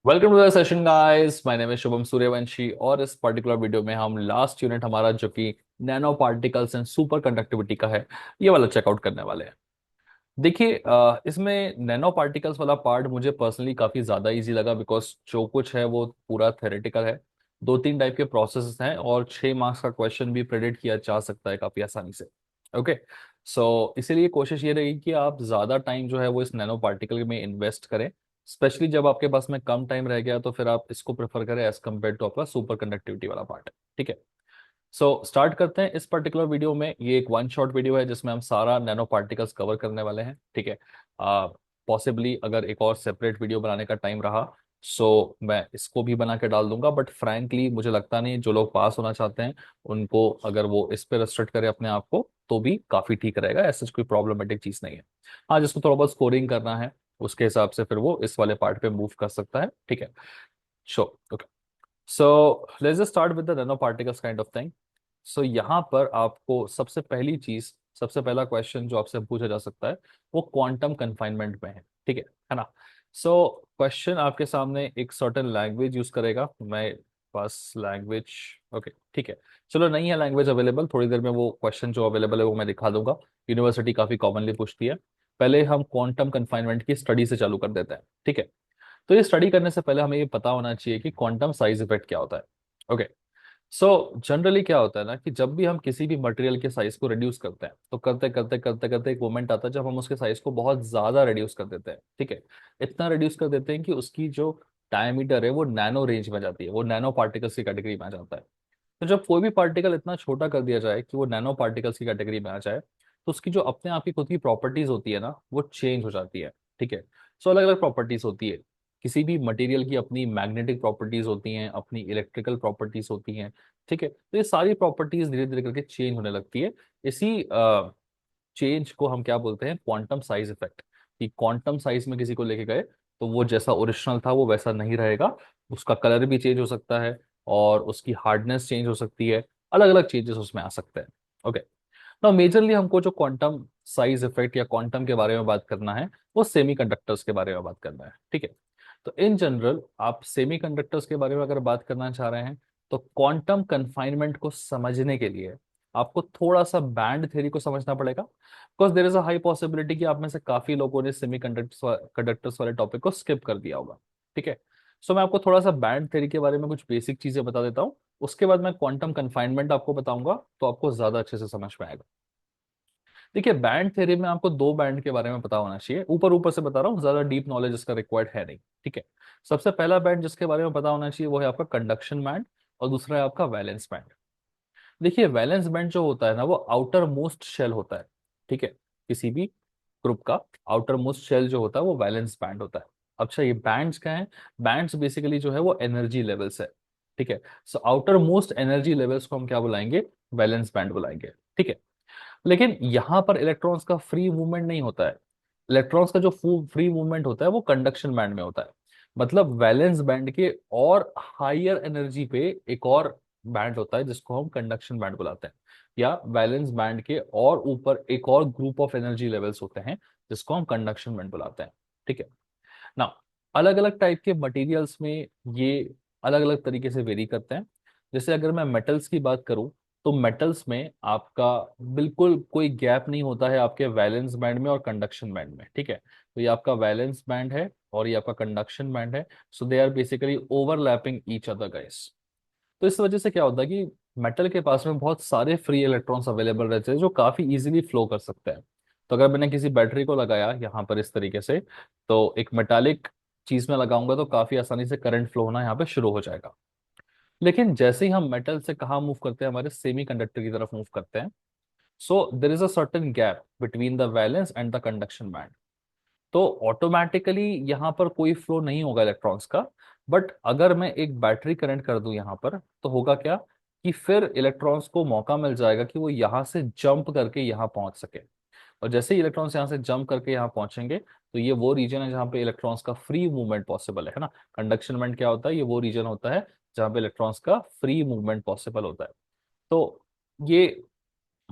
Welcome to the session guys, my name is Shubham Suryavanshi. और इस particular video में हम लास्ट यूनिट हमारा जो कि nano particles and super conductivity का है, ये वाला चेकआउट करने वाले हैं। देखिए, इसमें नैनो पार्टिकल्स वाला पार्ट मुझे पर्सनली काफी ज्यादा इजी लगा, बिकॉज जो कुछ है वो पूरा थेरेटिकल है। दो तीन टाइप के प्रोसेस हैं और 6 मार्क्स का क्वेश्चन भी प्रेडिक्ट किया जा सकता है काफी आसानी से। ओके, सो इसीलिए कोशिश ये रहेगी कि आप ज्यादा टाइम जो है वो इस नैनो पार्टिकल में इन्वेस्ट करें। स्पेशली जब आपके पास में कम टाइम रह गया तो फिर आप इसको प्रेफर करें एज कम्पेयर टू आपका सुपर कंडक्टिविटी वाला पार्ट। ठीक है, सो स्टार्ट करते हैं। इस पर्टिकुलर वीडियो में ये एक वन शॉट वीडियो है जिसमें हम सारा नैनो पार्टिकल्स कवर करने वाले हैं। ठीक है, पॉसिबली अगर एक और सेपरेट वीडियो बनाने का टाइम रहा सो मैं इसको भी बना के डाल दूंगा, बट फ्रैंकली मुझे लगता नहीं जो लोग पास होना चाहते हैं उनको अगर वो इस पे रेस्ट्रिक्ट करे अपने आप को तो भी काफी ठीक रहेगा। ऐसा कोई प्रॉब्लमेटिक चीज नहीं है। हाँ, जिसको थोड़ा बहुत स्कोरिंग करना है उसके हिसाब से फिर वो इस वाले पार्ट पे मूव कर सकता है। ठीक है, so okay. So let's just start with the nano particles kind of thing. So यहाँ पर आपको सबसे पहली चीज, सबसे पहला क्वेश्चन जो आपसे पूछा जा सकता है वो क्वांटम कन्फाइनमेंट में है। ठीक है ना। सो क्वेश्चन आपके सामने एक सर्टेन लैंग्वेज यूज करेगा। मैं पास लैंग्वेज, ओके ठीक है। चलो, नहीं है लैंग्वेज अवेलेबल, थोड़ी देर में वो क्वेश्चन जो अवेलेबल है वो मैं दिखा दूंगा। यूनिवर्सिटी काफी कॉमनली पूछती है। पहले हम क्वांटम कन्फाइनमेंट की स्टडी से चालू कर देते हैं। ठीक है, तो ये स्टडी करने से पहले हमें ये पता होना चाहिए कि क्वांटम साइज इफेक्ट क्या होता है। ओके, सो जनरली क्या होता है ना कि जब भी हम किसी भी मटेरियल के साइज को रिड्यूस करते हैं तो करते करते करते करते एक मोमेंट आता है जब हम उसके साइज को बहुत ज्यादा रिड्यूस कर देते हैं। ठीक है, इतना रिड्यूस कर देते हैं कि उसकी जो डायमीटर है वो नैनो रेंज में जाती है, वो नैनो पार्टिकल्स की कैटेगरी में आ जाता है। तो जब कोई भी पार्टिकल इतना छोटा कर दिया जाए कि वो नैनो पार्टिकल्स की कैटेगरी में आ जाए तो उसकी जो अपने आप की खुद की प्रॉपर्टीज होती है ना वो चेंज हो जाती है। ठीक है, सो अलग अलग प्रॉपर्टीज होती है। किसी भी मटेरियल की अपनी मैग्नेटिक प्रॉपर्टीज होती हैं, अपनी इलेक्ट्रिकल प्रॉपर्टीज होती हैं। ठीक है, तो ये सारी प्रॉपर्टीज धीरे धीरे करके चेंज होने लगती है। इसी चेंज को हम क्या बोलते हैं, क्वांटम साइज इफेक्ट। कि क्वांटम साइज में किसी को लेके गए तो वो जैसा ओरिजिनल था वो वैसा नहीं रहेगा, उसका कलर भी चेंज हो सकता है और उसकी हार्डनेस चेंज हो सकती है। अलग अलग चेंजेस उसमें आ सकते हैं। ओके, ना मेजरली हमको जो क्वांटम साइज इफेक्ट या क्वांटम के बारे में बात करना है वो सेमीकंडक्टर्स के बारे में बात करना है। ठीक है, तो इन जनरल आप सेमीकंडक्टर्स के बारे में अगर बात करना चाह रहे हैं तो क्वांटम कन्फाइनमेंट को समझने के लिए आपको थोड़ा सा बैंड थ्योरी को समझना पड़ेगा, because there is a high possibility कि आप में से काफी लोगों ने सेमीकंडक्टर्स कंडक्टर्स वाले टॉपिक को स्किप कर दिया होगा। ठीक है, सो मैं आपको थोड़ा सा बैंड थ्योरी के बारे में कुछ बेसिक चीजें बता देता हूँ, उसके बाद मैं क्वांटम कन्फाइनमेंट आपको बताऊंगा तो आपको ज्यादा अच्छे से समझ में आएगा। देखिए, बैंड थ्योरी में आपको दो बैंड के बारे में पता होना चाहिए। ऊपर ऊपर से बता रहा हूँ, ज्यादा डीप नॉलेज इसका रिक्वायर्ड है नहीं। ठीक है, सबसे पहला बैंड जिसके बारे में पता होना चाहिए वो है आपका कंडक्शन बैंड और दूसरा है आपका वैलेंस बैंड। देखिए, वैलेंस बैंड जो होता है ना वो आउटर मोस्ट शेल होता है। ठीक है, किसी भी ग्रुप का आउटर मोस्ट शेल जो होता है वो वैलेंस बैंड होता है। अच्छा, ये बैंड्स क्या है? बैंड्स बेसिकली जो है वो एनर्जी लेवल्स है। ठीक है, so outer most energy levels को हम क्या बुलाएंगे? वैलेंस बैंड बुलाएंगे। ठीक है, लेकिन यहां पर इलेक्ट्रॉन्स का फ्री मूवमेंट नहीं होता है। इलेक्ट्रॉन्स का जो फ्री मूवमेंट होता है वो कंडक्शन बैंड में होता है। मतलब वैलेंस बैंड के और हायर एनर्जी पे एक और बैंड होता है जिसको हम कंडक्शन बैंड बुलाते हैं, या वैलेंस बैंड के और ऊपर एक और ग्रुप ऑफ एनर्जी लेवल्स होते हैं जिसको हम कंडक्शन बैंड बुलाते हैं। ठीक है ना, अलग अलग टाइप के मटेरियल्स में ये अलग अलग तरीके से वेरी करते हैं। जैसे अगर मैं मेटल्स की बात करूं तो मेटल्स में आपका बिल्कुल कोई गैप नहीं होता है आपके वैलेंस बैंड में और कंडक्शन बैंड में। ठीक है, तो ये आपका वैलेंस बैंड है और ये आपका कंडक्शन बैंड है। So they are basically overlapping each other guys. तो इस वजह से क्या होता है कि मेटल के पास में बहुत सारे फ्री इलेक्ट्रॉन्स अवेलेबल रहते हैं जो काफी इजीली फ्लो कर सकते हैं। तो अगर मैंने किसी बैटरी को लगाया यहाँ पर इस तरीके से, तो एक मेटालिक चीज में लगाऊंगा तो काफी आसानी से करंट फ्लो होना यहाँ पे शुरू हो जाएगा। लेकिन जैसे ही हम मेटल से कहाँ मूव करते हैं, हमारे सेमी कंडक्टर की तरफ मूव करते हैं, so there is a certain gap between the valence and the conduction band. तो ऑटोमेटिकली यहाँ पर कोई फ्लो नहीं होगा इलेक्ट्रॉन्स का। बट अगर मैं एक बैटरी करंट कर दूं यहाँ पर तो होगा क्या कि फिर इलेक्ट्रॉन्स को मौका मिल जाएगा कि वो यहाँ से जंप करके यहाँ पहुंच सके। और जैसे ही इलेक्ट्रॉन्स यहाँ से जंप करके यहाँ पहुंचेंगे तो ये वो रीजन है जहाँ पे इलेक्ट्रॉन्स का फ्री मूवमेंट पॉसिबल है ना। कंडक्शन बैंड क्या होता है? ये वो रीजन होता है जहाँ पे इलेक्ट्रॉन्स का फ्री मूवमेंट पॉसिबल होता है। तो ये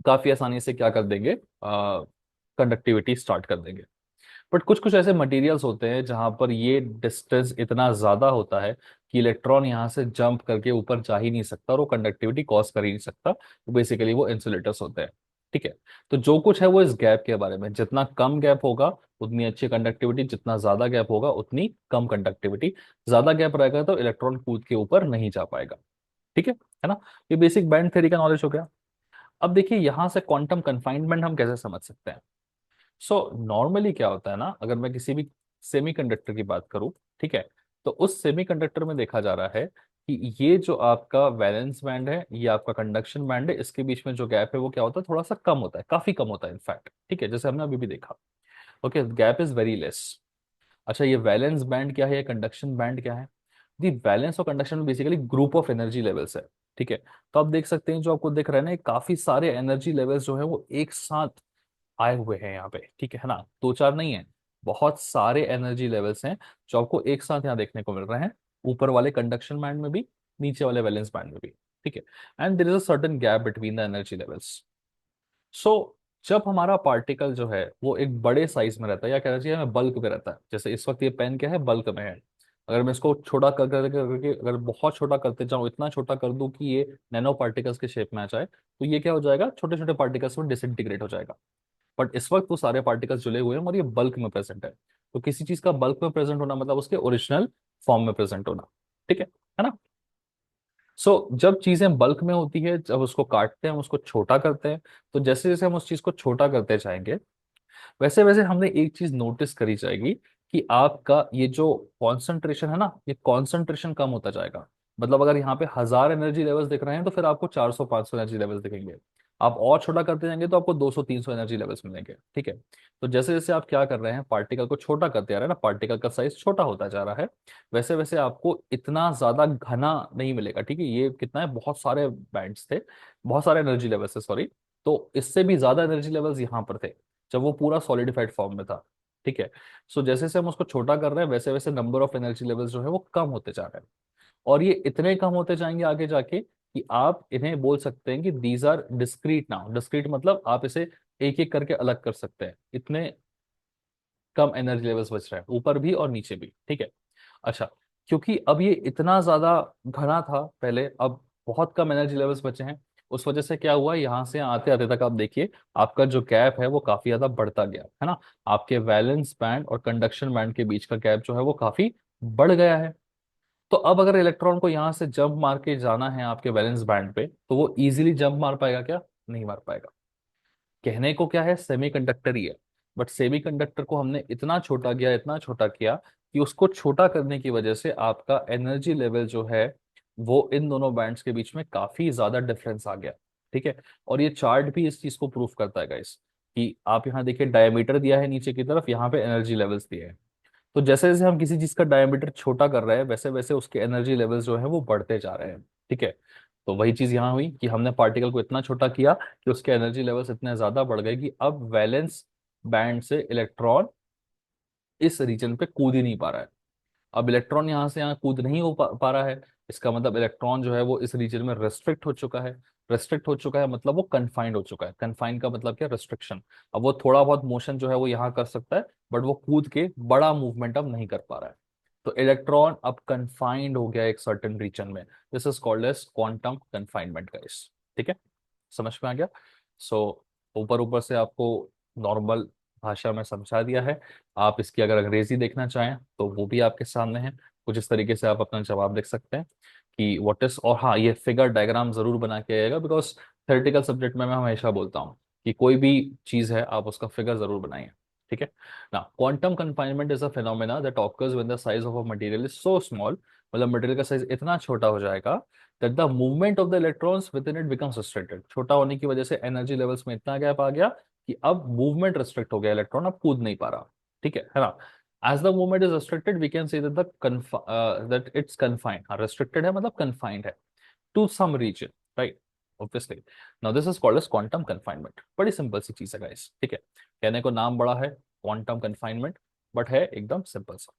काफी आसानी से क्या कर देंगे, कंडक्टिविटी स्टार्ट कर देंगे। बट कुछ कुछ ऐसे मटेरियल्स होते हैं जहां पर ये डिस्टेंस इतना ज्यादा होता है कि इलेक्ट्रॉन यहाँ से जंप करके ऊपर जा ही नहीं सकता और वो कंडक्टिविटी कॉज कर ही नहीं सकता, तो बेसिकली वो इंसुलेटर्स होते हैं। ठीक है। तो जो कुछ है वो इस गैप के बारे में, जितना कम गैप होगा उतनी अच्छी कंडक्टिविटी, जितना ज्यादा गैप होगा उतनी कम कंडक्टिविटी। ज्यादा गैप रहेगा तो इलेक्ट्रॉन कूद के ऊपर नहीं जा पाएगा। ठीक है ना। ये बेसिक बैंड थ्योरी का नॉलेज हो गया। अब देखिए यहां से क्वांटम कन्फाइनमेंट हम कैसे समझ सकते हैं। सो नॉर्मली क्या होता है ना, अगर मैं किसी भी सेमीकंडक्टर की बात करूं, ठीक है, तो उस सेमीकंडक्टर में देखा जा रहा है कि ये जो आपका वैलेंस बैंड है, ये आपका कंडक्शन बैंड है, इसके बीच में जो गैप है वो क्या होता है, थोड़ा सा कम होता है, काफी कम होता है इनफैक्ट। ठीक है, जैसे हमने अभी भी देखा। Okay, gap is very less. अच्छा, ये वैलेंस बैंड क्या है, ये कंडक्शन बैंड क्या है। दी वैलेंस और conduction basically group of energy levels है। ठीक है। तो आप देख सकते हैं जो आपको दिख रहा है ना, ये काफी सारे एनर्जी लेवल्स जो है वो एक साथ आए हुए हैं यहाँ पे। ठीक है ना, दो चार नहीं है, बहुत सारे एनर्जी लेवल्स हैं जो आपको एक साथ यहाँ देखने को मिल रहे हैं, ऊपर वाले कंडक्शन बैंड में भी, नीचे वाले वैलेंस बैंड में भी। ठीक है। And there is a certain gap between the energy levels. So जब हमारा पार्टिकल जो है वो एक बड़े साइज में रहता है, या कहना चाहिए हमें बल्क में रहता है, जैसे इस वक्त ये पेन क्या है, बल्क में है। अगर मैं इसको छोटा करके अगर बहुत छोटा करते जाऊं, इतना छोटा कर दूं कि ये नैनो पार्टिकल्स के शेप में आ जाए, तो ये क्या हो जाएगा, छोटे छोटे पार्टिकल्स में डिसइंटीग्रेट हो जाएगा। बट इस वक्त वो सारे पार्टिकल्स जुड़े हुए हैं और ये बल्क में प्रेजेंट है। तो किसी चीज का बल्क में प्रेजेंट होना मतलब उसके ओरिजिनल फॉर्म में प्रेजेंट होना। ठीक है ना। जब चीजें बल्क में होती है, जब उसको काटते हैं, हम उसको छोटा करते हैं, तो जैसे जैसे हम उस चीज को छोटा करते जाएंगे, वैसे वैसे हमने एक चीज नोटिस करी जाएगी कि आपका ये जो कॉन्सेंट्रेशन है ना, ये कॉन्सेंट्रेशन कम होता जाएगा। मतलब अगर यहाँ पे 1000 एनर्जी लेवल्स दिख रहे हैं तो फिर आपको 400 500 एनर्जी लेवल्स दिखेंगे। आप और छोटा करते जाएंगे तो आपको 200 300 एनर्जी लेवल्स मिलेंगे। ठीक है। तो जैसे जैसे आप क्या कर रहे हैं, पार्टिकल को छोटा करते जा रहे हैं ना, पार्टिकल का साइज छोटा होता जा रहा है, वैसे वैसे आपको इतना ज्यादा घना नहीं मिलेगा। ठीक है, ये कितना है, बहुत सारे बैंड्स थे, बहुत सारे एनर्जी लेवल्स थे, सॉरी। तो इससे भी ज्यादा एनर्जी लेवल्स यहाँ पर थे जब वो पूरा सॉलिडिफाइड फॉर्म में था। ठीक है। जैसे जैसे हम उसको छोटा कर रहे हैं, वैसे वैसे नंबर ऑफ एनर्जी लेवल्स जो है वो कम होते जा रहे हैं। और ये इतने कम होते जाएंगे आगे जाके कि आप इन्हें बोल सकते हैं कि these are discrete now. Discrete मतलब आप इसे एक एक करके अलग कर सकते हैं, इतने कम एनर्जी लेवल्स बच रहे हैं ऊपर भी और नीचे भी। ठीक है। अच्छा, क्योंकि अब ये इतना ज्यादा घना था पहले, अब बहुत कम एनर्जी लेवल्स बचे हैं, उस वजह से क्या हुआ, यहां से आते आते तक आप देखिए आपका जो गैप है वो काफी ज्यादा बढ़ता गया है ना। आपके वैलेंस बैंड और कंडक्शन बैंड के बीच का गैप जो है वो काफी बढ़ गया है। तो अब अगर इलेक्ट्रॉन को यहां से जंप मार के जाना है आपके वैलेंस बैंड पे, तो वो इजीली जंप मार पाएगा क्या, नहीं मार पाएगा। कहने को क्या है, सेमीकंडक्टर ही है, बट सेमीकंडक्टर को हमने इतना छोटा किया, इतना छोटा किया कि उसको छोटा करने की वजह से आपका एनर्जी लेवल जो है वो इन दोनों बैंड्स के बीच में काफी ज्यादा डिफरेंस आ गया। ठीक है। और ये चार्ट भी इस चीज को प्रूफ करता है गाइस, कि आप यहाँ देखिए डायमीटर दिया है नीचे की तरफ, यहाँ पे एनर्जी लेवल्स दिए हैं। तो जैसे जैसे हम किसी चीज का डायमीटर छोटा कर रहे हैं, वैसे वैसे उसके एनर्जी लेवल्स जो है वो बढ़ते जा रहे हैं। ठीक है। तो वही चीज यहाँ हुई कि हमने पार्टिकल को इतना छोटा किया कि उसके एनर्जी लेवल्स इतने ज्यादा बढ़ गए कि अब वैलेंस बैंड से इलेक्ट्रॉन इस रीजन पे कूद ही नहीं पा रहा है। अब इलेक्ट्रॉन यहाँ से यहाँ कूद नहीं हो पा रहा है, इसका मतलब इलेक्ट्रॉन जो है वो इस रीजन में रेस्ट्रिक्ट हो चुका है। रेस्ट्रिक्ट हो चुका है मतलब वो कन्फाइंड हो चुका है। कन्फाइंड का मतलब क्या, रेस्ट्रिक्शन। अब वो थोड़ा बहुत मोशन जो है वो यहाँ कर सकता है, बट वो कूद के बड़ा मूवमेंट अब नहीं कर पा रहा है। तो इलेक्ट्रॉन अब कन्फाइंड हो गया एक सर्टेन रीजन में। This is called as quantum confinement guys. ठीक है, समझ में आ गया। सो ऊपर ऊपर से आपको नॉर्मल भाषा में समझा दिया है। आप इसकी अगर अंग्रेजी देखना चाहें तो वो भी आपके सामने है। कुछ इस तरीके से आप अपना जवाब लिख सकते हैं कि व्हाट इज, और हाँ, ये फिगर डायग्राम जरूर बना के आएगा, बिकॉज थेरेटिकल सब्जेक्ट में मैं हमेशा बोलता हूँ कि कोई भी चीज है आप उसका फिगर जरूर बनाइए। ठीक है ना। Quantum confinement is a phenomena that occurs when the size of a material is so small, मतलब मटेरियल का साइज इतना छोटा हो जाएगा that the movement of the electrons with in it becomes restricted. छोटा होने की वजह से एनर्जी लेवल्स में इतना गैप आ गया कि अब मूवमेंट रिस्ट्रिक्ट हो गया, इलेक्ट्रॉन अब कूद नहीं पा रहा। ठीक है ना। As the movement is restricted we can say that it's confined. हाँ, रिस्ट्रिक्टेड है मतलब कन्फाइंड है to some region, right, obviously. Now this is called as quantum confinement. बड़ी सिंपल सी चीज है गाइस। ठीक है, कहने को नाम बड़ा है क्वांटम कन्फाइनमेंट, बट है एकदम सिंपल सा।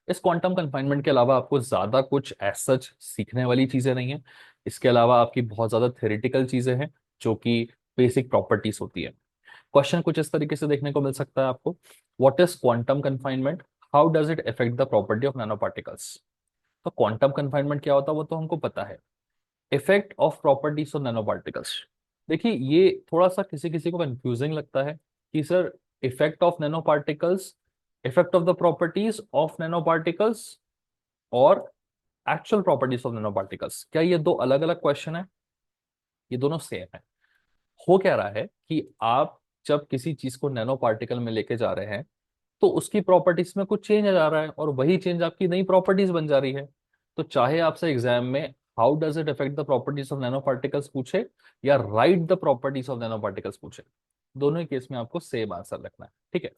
इस क्वांटम कन्फाइनमेंट के अलावा आपको ज्यादा कुछ एज सच सीखने वाली चीजें नहीं है। इसके अलावा आपकी बहुत ज्यादा थ्योरेटिकल चीजें हैं जो कि बेसिक प्रॉपर्टीज होती है। क्वेश्चन कुछ इस तरीके से देखने को मिल सकता है आपको। What is quantum confinement, how does it affect the property of nano particles. तो क्वांटम कन्फाइनमेंट क्या होता है वो तो हमको पता है। Effect of properties of nano particles, देखिए ये थोड़ा सा किसी किसी को कंफ्यूजिंग लगता है कि sir effect of nano particles, effect of the properties of nano particles और actual properties of nano particles, क्या ये दो अलग अलग क्वेश्चन है? ये दोनों सेम है। हो क्या रहा है कि आप जब किसी चीज को नैनो पार्टिकल में लेके जा रहे हैं तो उसकी प्रॉपर्टीज में कुछ चेंज आ जा रहा है और वही चेंज आपकी नई प्रॉपर्टीज बन जा रही है। तो चाहे आपसे एग्जाम में how does it affect the properties of nano particles पूछे या right the properties of nano particles पूछे, दोनों ही केस में आपको सेम आंसर रखना है, ठीक है।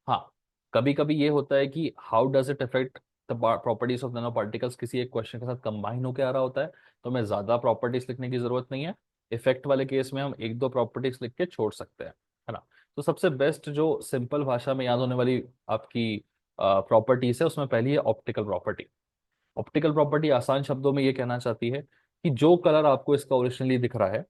हाँ, कभी कभी ये होता है कि how does it affect the properties of nano particles किसी एक क्वेश्चन के साथ कंबाइन होकर आ रहा होता है, तो हमें ज्यादा प्रॉपर्टीज लिखने की जरूरत नहीं है। इफेक्ट वाले केस में हम एक दो प्रॉपर्टीज लिख के छोड़ सकते हैं, है ना। तो सबसे बेस्ट जो सिंपल भाषा में याद होने वाली आपकी प्रॉपर्टीज है उसमें पहली है ऑप्टिकल प्रॉपर्टी। ऑप्टिकल प्रॉपर्टी आसान शब्दों में ये कहना चाहती है कि जो कलर आपको इसका ओरिजिनली दिख रहा है,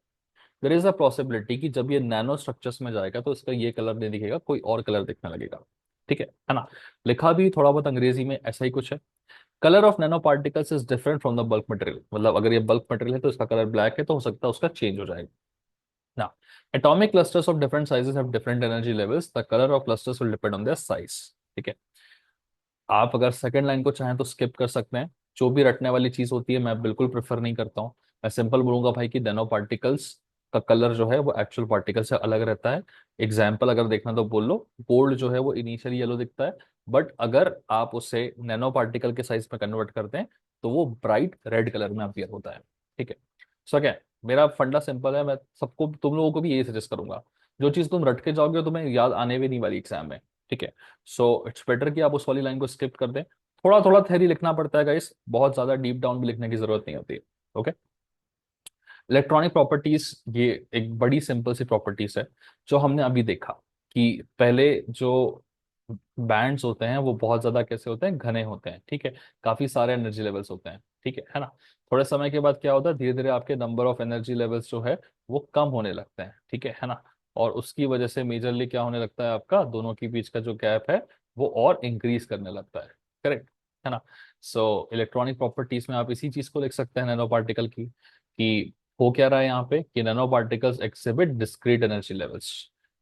देर इज अ पॉसिबिलिटी कि जब ये नैनो स्ट्रक्चर्स में जाएगा तो इसका ये कलर नहीं दिखेगा, कोई और कलर दिखने लगेगा, ठीक है ना। लिखा भी थोड़ा बहुत अंग्रेजी में ऐसा ही कुछ है। Colour of nano particles is different from the bulk material, मतलब अगर ये बल्क मटेरियल है तो इसका कलर ब्लैक है तो हो सकता है उसका चेंज हो जाएगा ना। atomic clusters of different sizes have different energy levels, the color of clusters will depend on their size, ठीक है। आप अगर सेकंड लाइन को चाहें तो स्किप कर सकते हैं। जो भी रटने वाली चीज होती है मैं बिल्कुल प्रेफर नहीं करता हूँ। मैं सिंपल बोलूंगा भाई कि नैनो पार्टिकल्स का कलर जो है वो एक्चुअल पार्टिकल से अलग रहता है। एग्जाम्पल अगर देखना तो बोल लो, गोल्ड जो है वो इनिशियली येलो दिखता है, बट अगर आप उसे नैनो पार्टिकल के साइज में कन्वर्ट करते हैं तो वो ब्राइट रेड कलर में अपीयर होता है, ठीक है। सो क्या मेरा फंडा सिंपल है, मैं सबको तुम लोगों को भी यही सजेस्ट करूंगा। जो चीज तुम रट के जाओगे तुम्हें याद आने भी नहीं वाली एग्जाम में, ठीक है। सो इट्स बेटर कि आप उस वाली लाइन को स्किप कर दें। थोड़ा थोड़ा थ्योरी लिखना पड़ता है गाइस, बहुत ज्यादा डीप डाउन भी लिखने की जरूरत नहीं होती है, ओके। इलेक्ट्रॉनिक प्रॉपर्टीज ये एक बड़ी सिंपल सी प्रॉपर्टीज है जो हमने अभी देखा कि पहले जो बैंड्स होते हैं वो बहुत ज्यादा कैसे होते हैं, घने होते हैं, ठीक है। काफी सारे एनर्जी लेवल्स होते हैं, ठीक है ना। थोड़े समय के बाद क्या होता है, धीरे धीरे आपके नंबर ऑफ एनर्जी लेवल्स जो है वो कम होने लगते हैं, ठीक है ना। और उसकी वजह से मेजरली क्या होने लगता है, आपका दोनों के बीच का जो गैप है वो और इंक्रीज करने लगता है, करेक्ट है ना। सो इलेक्ट्रॉनिक प्रॉपर्टीज में आप इसी चीज को लिख सकते हैं नैनो पार्टिकल की, कि हो क्या रहा है यहाँ पे कि nano particles exhibit discrete energy levels.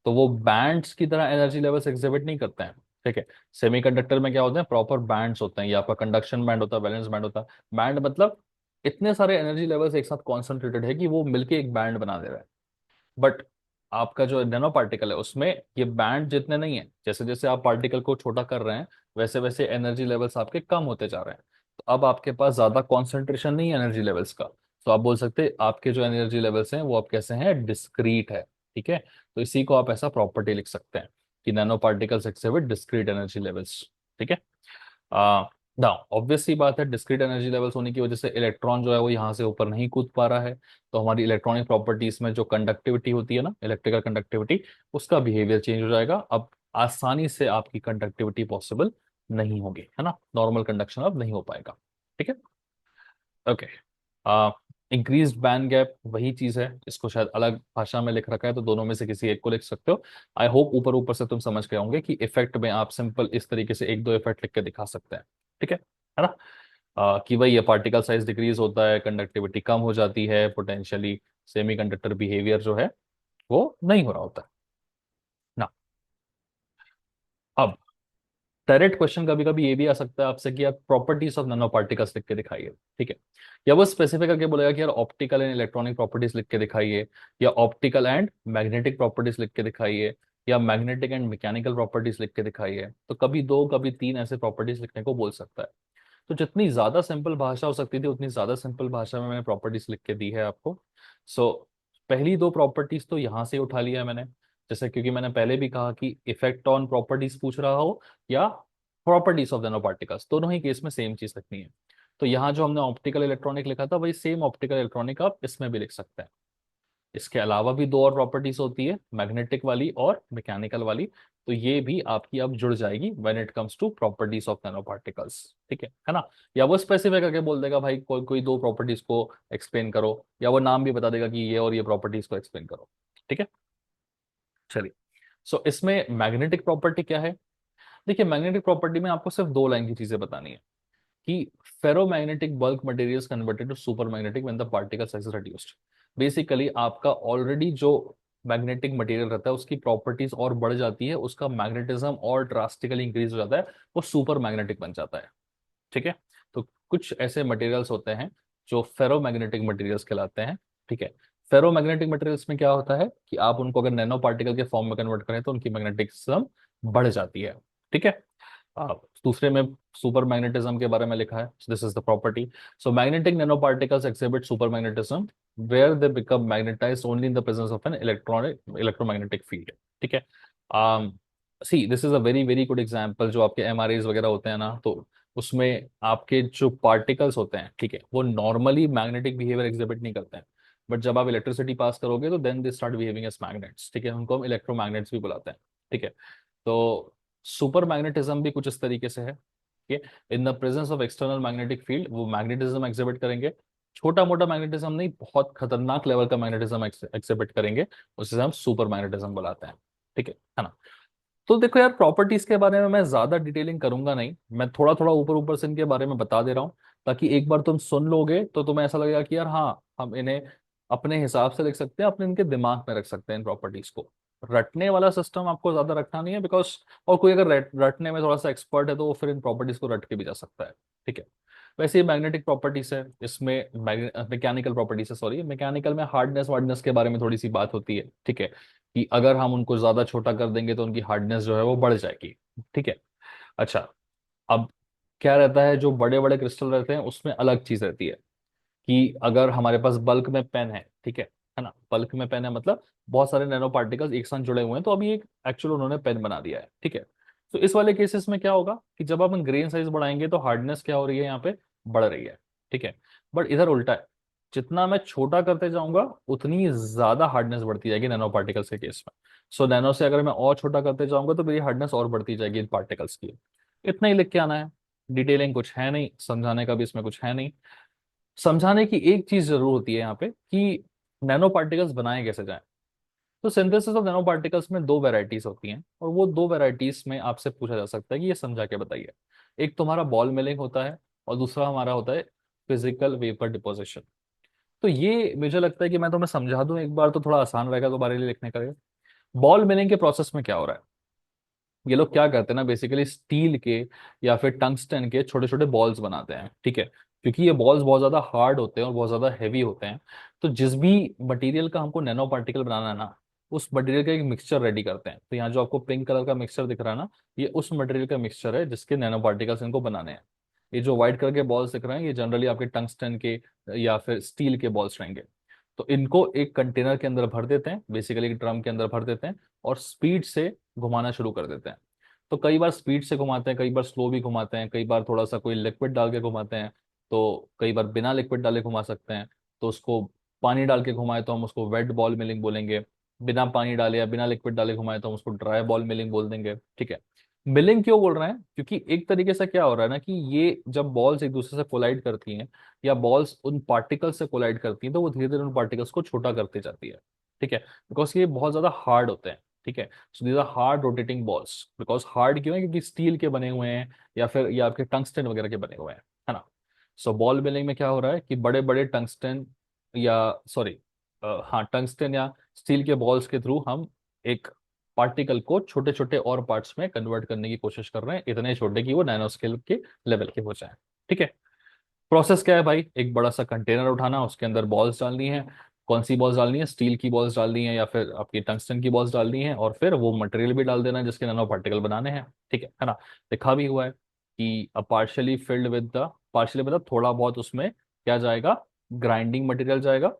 तो वो बैंड्स की तरह एनर्जी लेवल्स एक्सिबिट नहीं करते हैं, ठीक है। सेमीकंडक्टर में क्या होते हैं, प्रॉपर बैंड्स होते हैं, ये आपका कंडक्शन बैंड होता है, वैलेंस बैंड होता है। बैंड मतलब इतने सारे एनर्जी लेवल्स एक साथ कॉन्सेंट्रेटेड है कि वो मिलके एक बैंड बना दे रहा है। बट आपका जो नैनो पार्टिकल है उसमें ये बैंड जितने नहीं है, जैसे जैसे आप पार्टिकल को छोटा कर रहे हैं वैसे वैसे एनर्जी लेवल्स आपके कम होते जा रहे हैं। तो अब आपके पास ज्यादा कॉन्सेंट्रेशन नहीं है एनर्जी लेवल्स का, तो आप बोल सकते हैं आपके जो एनर्जी लेवल्स हैं वो आप कैसे हैं, डिस्क्रीट है, ठीक है। तो इसी को आप ऐसा प्रॉपर्टी लिख सकते हैं कि nano particles exhibit discrete energy levels, ठीक है। ना ऑब्वियस सी बात है, डिस्क्रीट एनर्जी लेवल्स होने की वजह से इलेक्ट्रॉन जो है वो यहाँ से ऊपर नहीं कूद पा रहा है, तो हमारी इलेक्ट्रॉनिक प्रॉपर्टीज में जो कंडक्टिविटी होती है ना, इलेक्ट्रिकल कंडक्टिविटी, उसका बिहेवियर चेंज हो जाएगा। अब आसानी से आपकी कंडक्टिविटी पॉसिबल नहीं होगी, है ना, नॉर्मल कंडक्शन अब नहीं हो पाएगा, ठीक है। ओके, इंक्रीज्ड बैंड गैप वही चीज है, इसको शायद अलग भाषा में लिख रखा है तो दोनों में से किसी एक को लिख सकते हो। आई होप ऊपर ऊपर से तुम समझ गए होंगे कि इफेक्ट में आप सिंपल इस तरीके से एक दो इफेक्ट लिख के दिखा सकते हैं, ठीक है ना। कि भाई ये पार्टिकल साइज डिक्रीज होता है, कंडक्टिविटी कम हो जाती है, पोटेंशियली सेमीकंडक्टर बिहेवियर जो है वो नहीं हो रहा होता है ना। अब डायरेक्ट क्वेश्चन कभी कभी ये भी आ सकता है आपसे कि आप प्रॉपर्टीज ऑफ नैनो पार्टिकल्स लिख के दिखाइए, ठीक है। या वो स्पेसिफिक करके बोलेगा कि यार ऑप्टिकल एंड इलेक्ट्रॉनिक प्रॉपर्टीज लिख के दिखाइए, या ऑप्टिकल एंड मैग्नेटिक प्रॉपर्टीज लिख के दिखाइए, या मैग्नेटिक एंड मैकेनिकल प्रॉपर्टीज लिख के दिखाइए। तो कभी दो कभी तीन ऐसे प्रॉपर्टीज लिखने को बोल सकता है। तो जितनी ज्यादा सिंपल भाषा हो सकती थी उतनी ज्यादा सिंपल भाषा में मैंने प्रॉपर्टीज लिख के दी है आपको। सो पहली दो प्रॉपर्टीज तो यहाँ से ही उठा लिया है मैंने, जैसे क्योंकि मैंने पहले भी कहा कि इफेक्ट ऑन प्रॉपर्टीज पूछ रहा हो या प्रॉपर्टीज ऑफ नैनो पार्टिकल्स, दोनों ही केस में सेम चीज लिखनी है। तो यहाँ जो हमने ऑप्टिकल इलेक्ट्रॉनिक लिखा था वही सेम ऑप्टिकल इलेक्ट्रॉनिक आप इसमें भी लिख सकते हैं। इसके अलावा भी दो और प्रॉपर्टीज होती है, मैग्नेटिक वाली और मैकेनिकल वाली, तो ये भी आपकी अब जुड़ जाएगी when it comes to properties of nano particles, ठीक है ना। या वो स्पेसिफाई करके बोल देगा भाई कोई कोई दो प्रॉपर्टीज को एक्सप्लेन करो, या वो नाम भी बता देगा कि ये और ये प्रॉपर्टीज को एक्सप्लेन करो, ठीक है। चलिए, सो इसमें मैग्नेटिक प्रॉपर्टी क्या है? देखिए, मैग्नेटिक प्रॉपर्टी में आपको सिर्फ दो लाइन की चीजें बतानी है कि ferromagnetic bulk materials converted to super magnetic when the particle size is reduced. Basically आपका ऑलरेडी जो मैग्नेटिक मटेरियल रहता है उसकी प्रॉपर्टीज और बढ़ जाती है, उसका मैग्नेटिज्म और ड्रास्टिकली इंक्रीज हो जाता है, वो सुपर मैग्नेटिक बन जाता है। ठीक है। तो कुछ ऐसे मटेरियल्स होते हैं जो फेरोमैग्नेटिक मटेरियल्स कहलाते हैं। ठीक है। फेरोमैग्नेटिक मटेरियल्स में क्या होता है कि आप उनको अगर नैनो पार्टिकल के फॉर्म में कन्वर्ट करें तो उनकी मैग्नेटिज्म बढ़ जाती है। ठीक है। दूसरे में सुपर मैग्नेटिज्म के बारे में लिखा है, this is the property. So magnetic nano particles exhibit super magnetism where they become magnetised only in the presence of an electromagnetic field. ठीक है। See this is a very very good example. जो आपके एमआरआईज वगैरह होते हैं ना, तो उसमें आपके जो पार्टिकल्स होते हैं, ठीक है, वो नॉर्मली मैग्नेटिक बिहेवियर एग्जिबिट नहीं करते हैं, बट जब आप इलेक्ट्रिसिटी पास करोगे तो then they start behaving as magnets. ठीक है, उनको हम इलेक्ट्रोमैग्नेट्स भी बुलाते हैं। ठीक है। तो सुपर मैग्नेटिज्म भी कुछ इस तरीके से है कि इन the presence of external magnetic field वो मैग्नेटिज्म एग्जिबिट करेंगे। छोटा मोटा मैग्नेटिज्म नहीं, बहुत खतरनाक लेवल का मैग्नेटिज्म एग्जिबिट करेंगे, उसे हम सुपर मैग्नेटिज्म बुलाते हैं। ठीक है ना? तो देखो यार, प्रॉपर्टीज के बारे में मैं ज्यादा डिटेलिंग करूंगा नहीं, मैं थोड़ा थोड़ा ऊपर ऊपर से इनके बारे में बता दे रहा हूँ, ताकि एक बार तुम सुन लोगे तो तुम्हें ऐसा लगेगा कि यार हाँ, हम इन्हें अपने हिसाब से लिख सकते हैं, अपने इनके दिमाग में रख सकते हैं इन प्रॉपर्टीज को। रटने वाला सिस्टम आपको ज्यादा रखना नहीं है, बिकॉज और कोई अगर रटने में थोड़ा सा एक्सपर्ट है तो वो फिर इन प्रॉपर्टीज को रट के भी जा सकता है। ठीक है। वैसे ये मैग्नेटिक प्रॉपर्टीज है, इसमें मैकेनिकल प्रॉपर्टीज है, सॉरी, मैकेनिकल में हार्डनेस वार्डनेस के बारे में थोड़ी सी बात होती है। ठीक है, कि अगर हम उनको ज्यादा छोटा कर देंगे तो उनकी हार्डनेस जो है वो बढ़ जाएगी। ठीक है। अच्छा, अब क्या रहता है, जो बड़े बड़े क्रिस्टल रहते हैं उसमें अलग चीज रहती है कि अगर हमारे पास बल्क में पेन है, ठीक है ना, बल्क में पेन है मतलब बहुत सारे नैनो पार्टिकल्स एक साथ जुड़े हुए हैं, तो अभी एक एक्चुअल उन्होंने पेन बना दिया है। ठीक है। तो इस वाले केसेस में क्या होगा कि जब आप ग्रेन साइज बढ़ाएंगे तो हार्डनेस क्या हो रही है यहाँ पे, बढ़ रही है। ठीक है। बट इधर उल्टा है, जितना मैं छोटा करते जाऊंगा उतनी ज्यादा हार्डनेस बढ़ती जाएगी नैनो पार्टिकल्स के केस में। सो नैनो से अगर मैं और छोटा करते जाऊंगा तो मेरी हार्डनेस और बढ़ती जाएगी इन पार्टिकल्स की। इतना ही लिख के आना है, डिटेलिंग कुछ है नहीं, समझाने का भी इसमें कुछ है नहीं। समझाने की एक चीज जरूर होती है यहाँ पे कि नैनो पार्टिकल्स बनाए कैसे जाएं। तो सिंथेसिस ऑफ नैनो पार्टिकल्स में दो वैरायटीज होती हैं, और वो दो वैरायटीज में आपसे पूछा जा सकता है कि ये समझा के बताइए। एक तुम्हारा बॉल मिलिंग होता है और दूसरा हमारा होता है फिजिकल वेपर डिपोजिशन। तो ये मुझे लगता है कि मैं तुम्हें समझा दूं एक बार तो थोड़ा आसान रहेगा तुम्हारे लिए लिखने का। बॉल मिलिंग के प्रोसेस में क्या हो रहा है, ये लोग क्या करते हैं ना, बेसिकली स्टील के या फिर टंगस्टन के छोटे छोटे बॉल्स बनाते हैं। ठीक है। क्योंकि ये बॉल्स बहुत ज्यादा हार्ड होते हैं और बहुत ज्यादा हैवी होते हैं, तो जिस भी मटेरियल का हमको नैनो पार्टिकल बनाना है ना, उस मटेरियल का एक मिक्सचर रेडी करते हैं। तो यहाँ जो आपको पिंक कलर का मिक्सचर दिख रहा है ना, ये उस मटेरियल का मिक्सचर है जिसके नैनो पार्टिकल्स इनको बनाने हैं। ये जो व्हाइट कलर के बॉल्स दिख रहे हैं ये जनरली आपके टंगस्टन के या फिर स्टील के बॉल्स रहेंगे। तो इनको एक कंटेनर के अंदर भर देते हैं, बेसिकली एक ड्रम के अंदर भर देते हैं, और स्पीड से घुमाना शुरू कर देते हैं। तो कई बार स्पीड से घुमाते हैं, कई बार स्लो भी घुमाते हैं, कई बार थोड़ा सा कोई लिक्विड डाल के घुमाते हैं, तो कई बार बिना लिक्विड डाले घुमा सकते हैं। तो उसको पानी डाल के घुमाए तो हम उसको वेट बॉल मिलिंग बोलेंगे, बिना पानी डाले या बिना लिक्विड डाले घुमाए तो हम उसको ड्राई बॉल मिलिंग बोल देंगे। ठीक है। मिलिंग क्यों बोल रहे हैं, क्योंकि एक तरीके से क्या हो रहा है ना कि ये जब बॉल्स एक दूसरे से कोलाइड करती हैं या बॉल्स उन पार्टिकल्स से कोलाइड करती हैं तो वो धीरे धीरे उन पार्टिकल्स को छोटा करती जाती है। ठीक है, बिकॉज ये बहुत ज्यादा हार्ड होते हैं। ठीक है। So these are hard rotating balls. Because hard क्यों है, क्योंकि स्टील के बने हुए हैं या फिर ये आपके टंगस्टन वगैरह के बने हुए हैं, है ना। सो बॉल मिलिंग में क्या हो रहा है कि बड़े बड़े टंगस्टन या सॉरी हाँ, टंगस्टन या स्टील के बॉल्स के थ्रू हम एक पार्टिकल को छोटे छोटे और पार्ट्स में कन्वर्ट करने की कोशिश कर रहे हैं, इतने छोटे कि वो नैनो स्केल के लेवल के हो जाए। ठीक है। प्रोसेस क्या है भाई, एक बड़ा सा कंटेनर उठाना, उसके अंदर बॉल्स डालनी है। कौन सी बॉल्स डालनी है, स्टील की बॉल्स डालनी है या फिर आपकी टंगस्टन की बॉल्स डालनी है, और फिर वो मटेरियल भी डाल देना है जिसके नैनो पार्टिकल बनाने हैं। ठीक है ना। लिखा भी हुआ है कि अ partially filled with the, partially मतलब थोड़ा बहुत उसमें क्या जाएगा, ग्राइंडिंग मटेरियल जाएगा,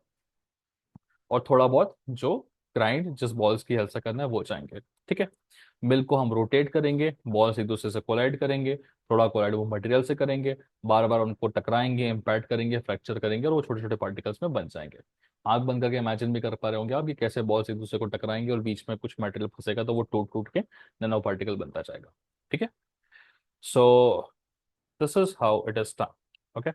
और थोड़ा बहुत जो ग्राइंड जिस बॉल्स की हेल्प से करना है वो जाएंगे। ठीक है। मिल्क को हम रोटेट करेंगे, बॉल्स एक दूसरे से कोलाइड करेंगे, थोड़ा कोलाइड वो मटेरियल से करेंगे, बार बार उनको टकराएंगे, इम्पैक्ट करेंगे, फ्रैक्चर करेंगे, और वो छोटे छोटे पार्टिकल्स में बन जाएंगे। आंख बंद करके इमेजिन भी कर पा रहे होंगे आप कि कैसे बॉल्स एक दूसरे को टकराएंगे और बीच में कुछ मटेरियल फंसेगा तो वो टूट टूट के नैनो पार्टिकल बनता जाएगा। ठीक है। So this is how it is done. Okay,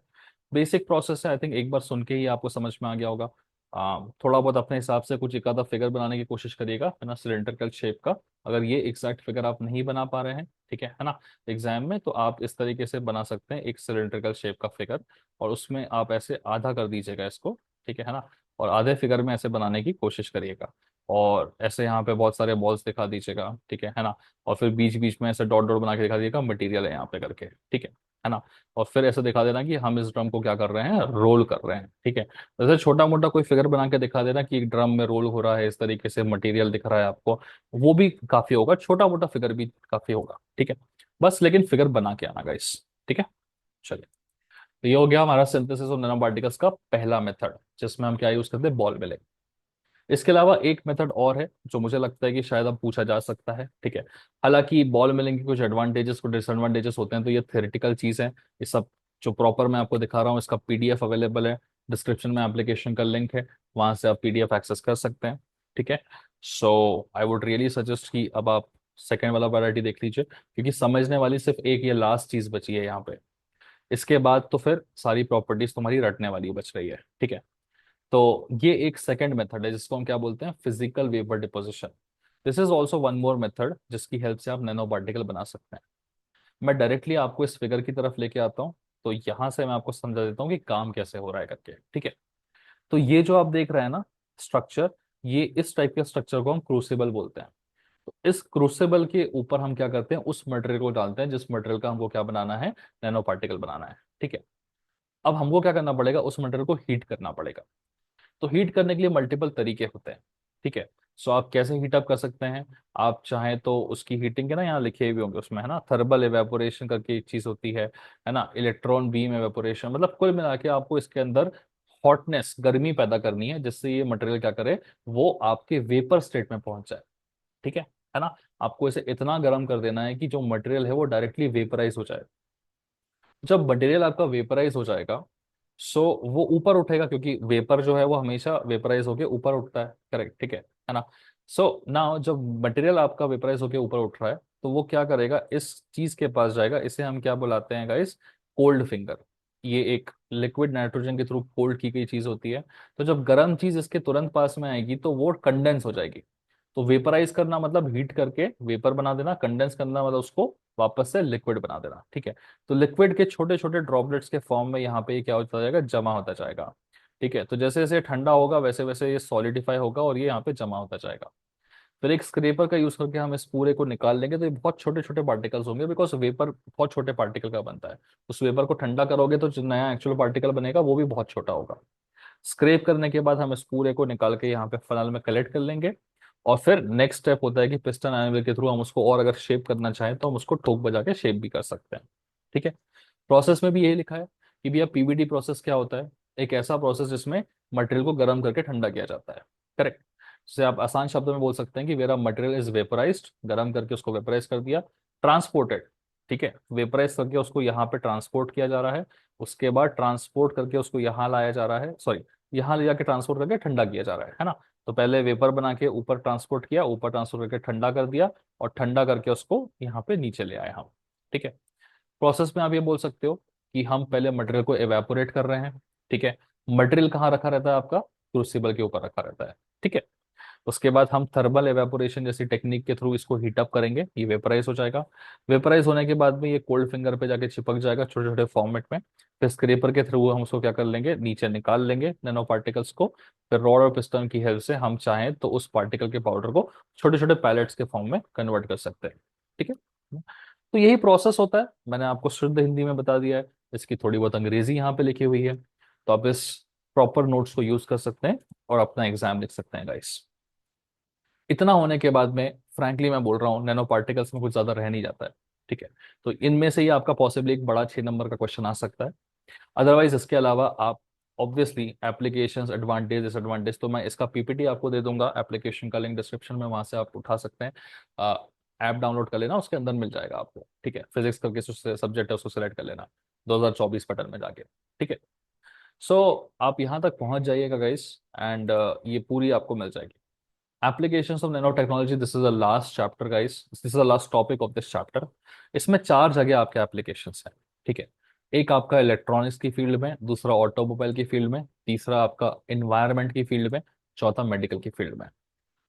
basic process है, आई थिंक एक बार सुन के ही आपको समझ में आ गया होगा। थोड़ा बहुत अपने हिसाब से कुछ एक आधा फिगर बनाने की कोशिश करिएगा, है ना, सिलेंड्रिकल शेप का। अगर ये एग्जैक्ट फिगर आप नहीं बना पा रहे हैं, ठीक है ना, एग्जाम में, तो आप इस तरीके से बना सकते हैं एक सिलेंड्रिकल शेप का फिगर, और उसमें आप ऐसे आधा कर दीजिएगा इसको, ठीक है ना, और आधे फिगर में ऐसे बनाने की कोशिश करिएगा, और ऐसे यहाँ पे बहुत सारे बॉल्स दिखा दीजिएगा, ठीक है ना, और फिर बीच बीच में ऐसे डॉट डॉट बना के दिखा दीजिएगा मटेरियल है यहाँ पे करके, ठीक है ना, और फिर ऐसे दिखा देना कि हम इस ड्रम को क्या कर रहे हैं, रोल कर रहे हैं, ठीक है। जैसे छोटा मोटा कोई फिगर बना के दिखा देना कि एक ड्रम में रोल हो रहा है, इस तरीके से मटेरियल दिख रहा है आपको, वो भी काफी होगा, छोटा मोटा फिगर भी काफी होगा, ठीक है। बस लेकिन फिगर बना के आना गाइस, ठीक है। चलिए, तो ये हो गया हमारा सिंथेसिस ऑफ नैनो पार्टिकल्स का पहला मेथड, जिसमें हम क्या यूज करते हैं, बॉल मिलिंग। इसके अलावा एक मेथड और है जो मुझे लगता है कि शायद अब पूछा जा सकता है, ठीक है। हालांकि बॉल मिलिंग के कुछ एडवांटेजेस कुछ डिसएडवांटेजेस होते हैं, तो ये थ्योरेटिकल चीज है। ये सब जो प्रॉपर मैं आपको दिखा रहा हूँ, इसका पीडीएफ अवेलेबल है, डिस्क्रिप्शन में एप्लीकेशन का लिंक है, वहां से आप पीडीएफ एक्सेस कर सकते हैं, ठीक है। सो आई वुड रियली सजेस्ट कि अब आप सेकेंड वाला वैरायटी देख लीजिए, क्योंकि समझने वाली सिर्फ एक ये लास्ट चीज बची है यहाँ पे। इसके बाद तो फिर सारी प्रॉपर्टीज तुम्हारी रटने वाली बच रही है, ठीक है। तो ये एक सेकंड मेथड है जिसको हम क्या बोलते हैं, physical vapour deposition. This is also one more method जिसकी हेल्प से आप नैनो पार्टिकल बना सकते हैं। मैं डायरेक्टली आपको इस फिगर की तरफ लेके आता हूँ, तो यहां से मैं आपको समझा देता हूँ कि काम कैसे हो रहा है करके, ठीक है। तो ये जो आप देख रहे हैं ना स्ट्रक्चर, ये इस टाइप के स्ट्रक्चर को हम क्रूसिबल बोलते हैं। तो इस क्रूसिबल के ऊपर हम क्या करते हैं, उस मटेरियल को डालते हैं जिस मटेरियल का हमको क्या बनाना है, नैनो पार्टिकल बनाना है, ठीक है। अब हमको क्या करना पड़ेगा, उस मटेरियल को हीट करना पड़ेगा। तो हीट करने के लिए मल्टीपल तरीके होते हैं, ठीक है। सो आप कैसे हीट अप कर सकते हैं, आप चाहें तो उसकी हीटिंग के ना यहाँ लिखे हुए होंगे उसमें, है ना, थर्मल एवेपोरेशन करके एक चीज होती है ना, इलेक्ट्रॉन बीम एवेपोरेशन, मतलब कुल मिला के आपको इसके अंदर हॉटनेस, गर्मी पैदा करनी है, जिससे ये मटेरियल क्या करे, वो आपके वेपर स्टेट में पहुंच जाए, ठीक है ना। आपको इसे इतना गर्म कर देना है कि जो मटेरियल है वो डायरेक्टली वेपराइज हो जाए। जब मटेरियल आपका वेपराइज हो जाएगा, सो वो ऊपर उठेगा, क्योंकि वेपर जो है वो हमेशा वेपराइज होके ऊपर उठता है, करेक्ट, ठीक है ना। सो नाउ जब मटेरियल आपका वेपराइज होके ऊपर उठ रहा है, तो वो क्या करेगा, इस चीज के पास जाएगा, इसे हम क्या बुलाते हैं गाइस, कोल्ड फिंगर। ये एक लिक्विड नाइट्रोजन के थ्रू कोल्ड की गई चीज होती है। तो जब गर्म चीज इसके तुरंत पास में आएगी तो वो कंडेंस हो जाएगी। तो वेपराइज करना मतलब हीट करके वेपर बना देना, कंडेंस करना मतलब उसको वापस से लिक्विड बना देना, ठीक है। तो लिक्विड के छोटे छोटे ड्रॉपलेट्स के फॉर्म में यहाँ पे ये क्या होता जाएगा, जमा होता जाएगा, ठीक है। तो जैसे जैसे ठंडा होगा वैसे वैसे ये सॉलिडिफाई होगा और ये यहाँ पे जमा होता जाएगा। फिर एक स्क्रेपर का यूज करके हम इस पूरे को निकाल लेंगे, तो ये बहुत छोटे छोटे पार्टिकल्स होंगे, बिकॉज वेपर बहुत छोटे पार्टिकल का बनता है। उस वेपर को ठंडा करोगे तो जो नया एक्चुअल पार्टिकल बनेगा वो भी बहुत छोटा होगा। स्क्रेप करने के बाद हम इस पूरे को निकाल के यहाँ पे फनल में कलेक्ट कर लेंगे। और फिर नेक्स्ट स्टेप होता है कि पिस्टन एनिमल के थ्रू हम उसको और अगर शेप करना चाहें तो हम उसको ठोक बजा के शेप भी कर सकते हैं, ठीक है। प्रोसेस में भी यही लिखा है कि भैया पीवीडी प्रोसेस क्या होता है, एक ऐसा प्रोसेस जिसमें मटेरियल को गर्म करके ठंडा किया जाता है, करेक्ट। जैसे आप आसान शब्दों में बोल सकते हैं कि मेरा मटेरियल इज वेपराइज्ड, गर्म करके उसको वेपराइज कर दिया, ट्रांसपोर्टेड, ठीक है, वेपराइज करके उसको यहाँ पे ट्रांसपोर्ट किया जा रहा है, उसके बाद ट्रांसपोर्ट करके उसको यहाँ लाया जा रहा है, सॉरी, यहाँ ले जाके ट्रांसपोर्ट करके ठंडा किया जा रहा है ना। तो पहले वेपर बना के ऊपर ट्रांसपोर्ट किया, ऊपर ट्रांसपोर्ट करके ठंडा कर दिया, और ठंडा करके उसको यहाँ पे नीचे ले आए हम, ठीक है। प्रोसेस में आप ये बोल सकते हो कि हम पहले मटेरियल को एवेपोरेट कर रहे हैं, ठीक है। मटेरियल कहाँ रखा रहता है आपका, क्रूसिबल के ऊपर रखा रहता है, ठीक है। उसके बाद हम थर्मल एवेपोरेशन जैसी टेक्निक के थ्रू इसको हीट अप करेंगे, ये वेपराइज हो जाएगा। वेपराइज होने के बाद में ये कोल्ड फिंगर पे जाके चिपक जाएगा छोटे छोटे फॉर्मेट में। फिर स्क्रेपर के थ्रू हम उसको क्या कर लेंगे, नीचे निकाल लेंगे नैनो पार्टिकल्स को। फिर रॉड और पिस्टन की हेल्प से हम चाहें तो उस पार्टिकल के पाउडर को छोटे छोटे पैलेट्स के फॉर्म में कन्वर्ट कर सकते हैं, ठीक है। तो यही प्रोसेस होता है, मैंने आपको शुद्ध हिंदी में बता दिया है। इसकी थोड़ी बहुत अंग्रेजी यहाँ पे लिखी हुई है, तो आप इस प्रॉपर नोट्स को यूज कर सकते हैं और अपना एग्जाम लिख सकते हैं गाइस। इतना होने के बाद में फ्रैंकली मैं बोल रहा हूँ, नैनो पार्टिकल्स में कुछ ज्यादा रह नहीं जाता है, ठीक है। तो इनमें से ही आपका पॉसिबली एक बड़ा 6 नंबर का क्वेश्चन आ सकता है। अदरवाइज इसके अलावा आप ऑब्वियसली एप्लीकेशंस, एडवांटेज, डिसएडवांटेज, तो मैं इसका पीपीटी आपको दे दूंगा, एप्लीकेशन का लिंक डिस्क्रिप्शन में, वहां से आप उठा सकते हैं। ऐप डाउनलोड कर लेना, उसके अंदर मिल जाएगा आपको, ठीक है। फिजिक्स करके सब्जेक्ट है उसको सिलेक्ट कर लेना, 2024 पैटर्न में जाके, ठीक है। सो आप यहाँ तक पहुंच जाइएगा गाइस, एंड ये पूरी आपको मिल जाएगी। Applications of nanotechnology, this is the last chapter guys, this is the last topic of this chapter। इसमें 4 जगह आपके एप्लीकेशंस हैं, ठीक है। एक आपका इलेक्ट्रॉनिक्स की फील्ड में, दूसरा ऑटोमोबाइल की फील्ड में, तीसरा आपका इन्वायरमेंट की फील्ड में, चौथा मेडिकल की फील्ड में।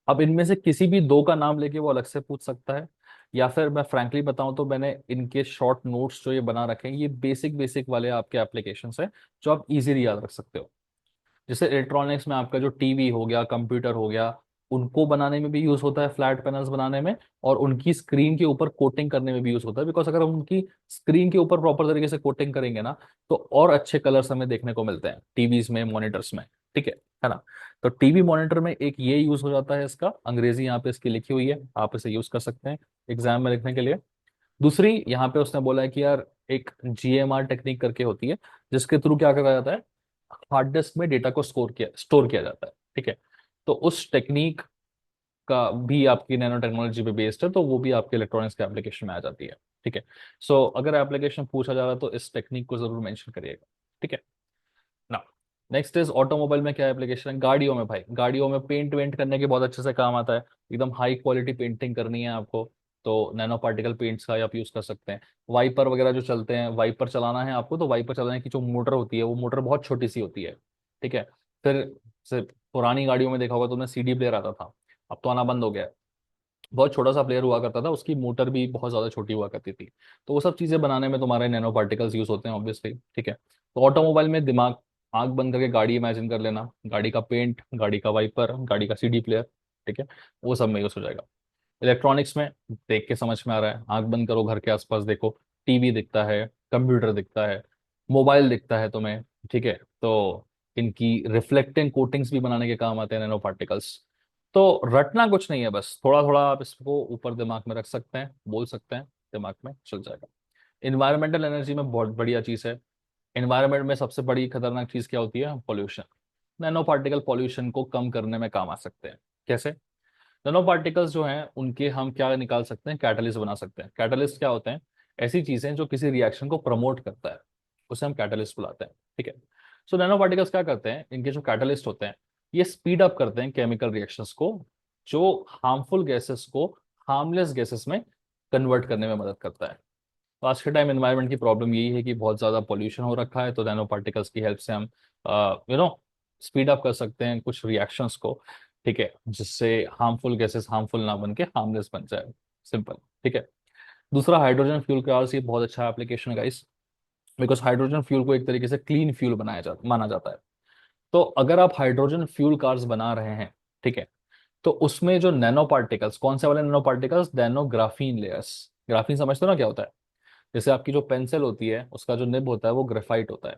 अब इनमें से किसी भी दो का नाम लेके वो अलग से पूछ सकता है, या फिर मैं फ्रैंकली बताऊं तो मैंने इनके शॉर्ट नोट्स जो ये बना रखे हैं, ये बेसिक बेसिक वाले आपके एप्लीकेशंस हैं जो आप इजीली याद रख सकते हो। जैसे इलेक्ट्रॉनिक्स में आपका जो टीवी हो गया, कंप्यूटर हो गया, उनको बनाने में भी यूज होता है, फ्लैट पैनल्स बनाने में, और उनकी स्क्रीन के ऊपर कोटिंग करने में भी यूज होता है। बिकॉज अगर हम उनकी स्क्रीन के ऊपर प्रॉपर तरीके से कोटिंग करेंगे ना, तो और अच्छे कलर्स हमें देखने को मिलते हैं टीवीज में, मॉनिटर्स में। ठीक है ना। तो टीवी मॉनिटर में एक ये यूज हो जाता है, इसका अंग्रेजी यहाँ पे इसकी लिखी हुई है, आप इसे यूज कर सकते हैं एग्जाम में लिखने के लिए। दूसरी यहाँ पे उसने बोला है कि यार एक जीएमआर टेक्निक करके होती है, जिसके थ्रू क्या करा जाता है, हार्ड डिस्क में डेटा को स्टोर किया जाता है। ठीक है। तो उस टेक्निक का भी आपकी नैनो टेक्नोलॉजी पे बेस्ड है, तो वो भी आपके इलेक्ट्रॉनिक्स के एप्लीकेशन में आ जाती है। ठीक है। सो अगर एप्लीकेशन पूछा जा रहा है तो इस टेक्निक को जरूर मेंशन करिएगा। ठीक है ना। नेक्स्ट इज ऑटोमोबाइल में क्या एप्लीकेशन है, गाड़ियों में भाई, गाड़ियों में पेंट वेंट करने के बहुत अच्छे से काम आता है। एकदम हाई क्वालिटी पेंटिंग करनी है आपको, तो नैनो पार्टिकल पेंट्स का आप यूज कर सकते हैं। वाइपर वगैरह जो चलते हैं, वाइपर चलाना है आपको, तो वाइपर चलाने की जो मोटर होती है, वो मोटर बहुत छोटी सी होती है। ठीक है। फिर से पुरानी गाड़ियों में देखा होगा तुमने, सीडी प्लेयर आता था, अब तो आना बंद हो गया है। बहुत छोटा सा प्लेयर हुआ करता था, उसकी मोटर भी बहुत ज्यादा छोटी हुआ करती थी। तो वो सब चीजें बनाने में तुम्हारे नैनो पार्टिकल्स यूज होते हैं ऑब्वियसली। ठीक है। तो ऑटोमोबाइल में दिमाग, आंख बंद करके गाड़ी इमेजिन कर लेना, गाड़ी का पेंट, गाड़ी का वाइपर, गाड़ी का सीडी प्लेयर। ठीक है। वो सब में यूज हो जाएगा। इलेक्ट्रॉनिक्स में देख के समझ में आ रहा है, आंख बंद करो, घर के आसपास देखो, टीवी दिखता है, कंप्यूटर दिखता है, मोबाइल दिखता है तुम्हें। ठीक है। तो इनकी रिफ्लेक्टिंग कोटिंग्स भी बनाने के काम आते हैं नैनो पार्टिकल्स। तो रटना कुछ नहीं है, बस थोड़ा थोड़ा आप इसको ऊपर दिमाग में रख सकते हैं, बोल सकते हैं, दिमाग में चल जाएगा। इन्वायरमेंटल एनर्जी में बहुत बढ़िया चीज है। इन्वायरमेंट में सबसे बड़ी खतरनाक चीज क्या होती है, पॉल्यूशन। नैनो पार्टिकल पॉल्यूशन को कम करने में काम आ सकते हैं। कैसे? नैनो पार्टिकल्स जो हैं उनके हम क्या निकाल सकते हैं, कैटलिस्ट बना सकते हैं। कैटलिस्ट क्या होते हैं, ऐसी चीजें जो किसी रिएक्शन को प्रमोट करता है, उसे हम कैटलिस्ट बुलाते हैं। ठीक है। सो नैनो पार्टिकल्स क्या करते हैं, इनके जो कैटलिस्ट होते हैं, ये स्पीड अप करते हैं केमिकल रिएक्शंस को, जो हार्मफुल गैसेस को हार्मलेस गैसेस में कन्वर्ट करने में मदद करता है। तो आज के टाइम एनवायरनमेंट की प्रॉब्लम यही है कि बहुत ज़्यादा पोल्यूशन हो रखा है, तो नैनो पार्टिकल्स की हेल्प से हम स्पीड अप कर सकते हैं कुछ रिएक्शंस को। ठीक है। जिससे हार्मफुल गैसेस हार्मफुल ना बन के हार्मलेस बन जाए। सिंपल। ठीक है। दूसरा, हाइड्रोजन फ्यूल कार्स, ये बहुत अच्छा एप्लीकेशन है गाइस, बिकॉज हाइड्रोजन फ्यूल को एक तरीके से क्लीन फ्यूल माना जाता है। तो अगर आप हाइड्रोजन फ्यूल कार्स बना रहे हैं, ठीक है, तो उसमें जो नैनो पार्टिकल्स, कौन से वाले nano particles, nano graphene layers. Graphene समझते हो ना क्या होता है? जैसे आपकी जो पेंसिल होती है, उसका जो निब होता है वो ग्रेफाइट होता है।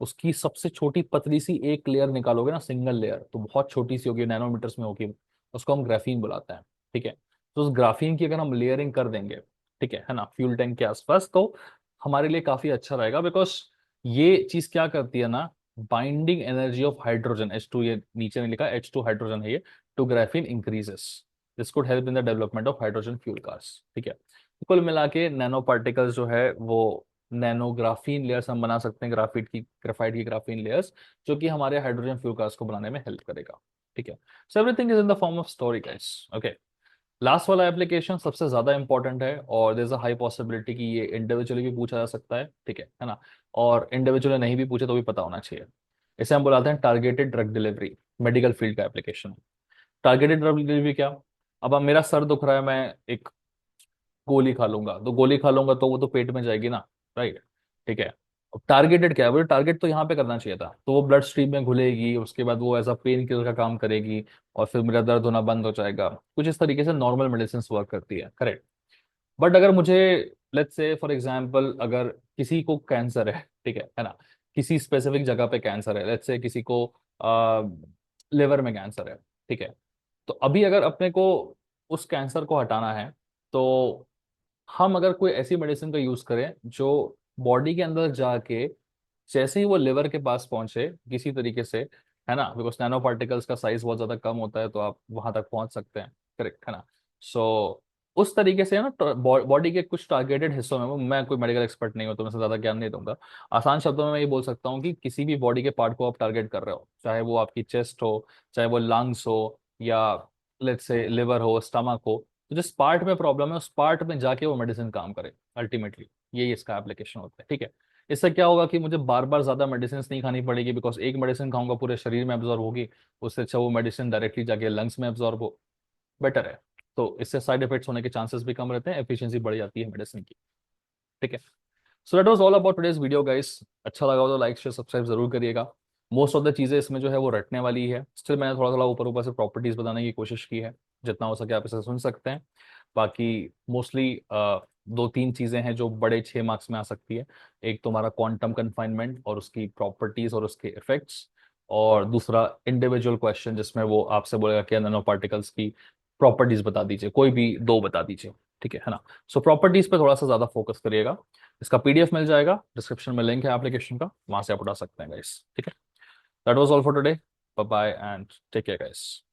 उसकी सबसे छोटी पतली सी एक लेयर निकालोगे ना, सिंगल लेयर, तो बहुत छोटी सी होगी, नैनोमीटर्स में होगी। उसको हम ग्राफीन बुलाते हैं। ठीक है। तो उस ग्राफीन की अगर हम लेयरिंग कर देंगे, ठीक है ना, फ्यूल टैंक के आसपास, तो हमारे लिए काफी अच्छा रहेगा। बिकॉज ये चीज क्या करती है ना, binding energy of hydrogen H2, ये नीचे नहीं लिखा, H2 हाइड्रोजन है ये, to graphene increases. This could help in the development of hydrogen fuel cars. ठीक है। कुल मिला के नैनो पार्टिकल्स जो है वो नैनो ग्राफीन लेयर्स हम बना सकते हैं, ग्राफाइट की ग्राफीन लेयर्स, जो कि हमारे हाइड्रोजन फ्यूल कार्स को बनाने में हेल्प करेगा। ठीक है। So everything is in the form of story guys. Okay. Last वाला एप्लीकेशन सबसे ज्यादा इंपॉर्टेंट है, और there is a high possibility कि ये इंडिविजुअली भी पूछा जा सकता है। ठीक है ना। और इंडिविजुअली नहीं भी पूछे तो भी पता होना चाहिए। इसे हम बुलाते हैं targeted drug delivery. Medical field का एप्लीकेशन। टारगेटेड ड्रग डिलीवरी क्या? अब मेरा सर दुख रहा है, मैं एक गोली खा लूंगा, तो गोली खा लूंगा तो वो तो पेट में जाएगी ना, राइट? ठीक है। अब टारगेटेड क्या है, बोले टारगेट तो यहाँ पे करना चाहिए था, तो वो ब्लड स्ट्रीम में घुलेगी, उसके बाद वो एज अ पेन किलर का काम करेगी, और फिर मेरा दर्द होना बंद हो जाएगा। कुछ इस तरीके से नॉर्मल मेडिसिन वर्क करती है, करेक्ट। बट अगर मुझे, लेट्स से फॉर एग्जांपल, अगर किसी को कैंसर है ना, किसी स्पेसिफिक जगह पे कैंसर है, लेट्स से किसी को लिवर में कैंसर है। ठीक है। तो अभी अगर अपने को उस कैंसर को हटाना है, तो हम अगर कोई ऐसी मेडिसिन का यूज करें जो बॉडी के अंदर जाके जैसे ही वो लिवर के पास पहुंचे किसी तरीके से, है ना, बिकॉज नैनो पार्टिकल्स का साइज बहुत ज्यादा कम होता है, तो आप वहां तक पहुंच सकते हैं, करेक्ट है ना। सो उस तरीके से ना, बॉडी के कुछ टारगेटेड हिस्सों में, मैं कोई मेडिकल एक्सपर्ट नहीं हूं तो मैं इससे ज्यादा ज्ञान नहीं दूंगा। आसान शब्दों में मैं ये बोल सकता हूँ कि किसी भी बॉडी के पार्ट को आप टारगेट कर रहे हो, चाहे वो आपकी चेस्ट हो, चाहे वो लंग्स हो, या लेट्स से लिवर हो, स्टमक हो, तो जिस पार्ट में प्रॉब्लम है उस पार्ट में जाके वो मेडिसिन काम करे अल्टीमेटली। यही इसका एप्लीकेशन होता है। ठीक है। इससे क्या होगा कि मुझे बार बार ज्यादा मेडिसिन नहीं खानी पड़ेगी, बिकॉज एक मेडिसिन खाऊंगा पूरे शरीर में एब्जॉर्ब होगी, उससे अच्छा वो मेडिसिन डायरेक्टली जाके लंग्स में एब्जॉर्ब हो, बेटर है। तो इससे साइड इफेक्ट्स होने के चांसेस भी कम रहते हैं, एफिशिएंसी बढ़ जाती है मेडिसिन की। ठीक है। So that was all about today's video guys. अच्छा लगा हो तो लाइक शेयर सब्सक्राइब जरूर करिएगा। मोस्ट ऑफ द चीजें इसमें जो है वो रटने वाली है, स्टिल मैंने थोड़ा थोड़ा ऊपर ऊपर से प्रॉपर्टीज बताने की कोशिश की है, जितना हो सके आप इसे सुन सकते हैं। बाकी मोस्टली दो तीन चीजें हैं जो बड़े 6 मार्क्स में आ सकती है। एक तुम्हारा क्वांटम कन्फाइनमेंट और उसकी प्रॉपर्टीज और उसके इफेक्ट्स, और दूसरा इंडिविजुअल क्वेश्चन जिसमें वो आपसे बोलेगा कि नैनो पार्टिकल्स की प्रॉपर्टीज बता दीजिए, कोई भी दो बता दीजिए। ठीक है ना। सो प्रॉपर्टीज पे थोड़ा सा ज्यादा फोकस करिएगा। इसका पीडीएफ मिल जाएगा, डिस्क्रिप्शन में लिंक है एप्लीकेशन का, वहां से आप उठा सकते हैं गाइस। ठीक है। That was all for today. Bye bye and take care guys.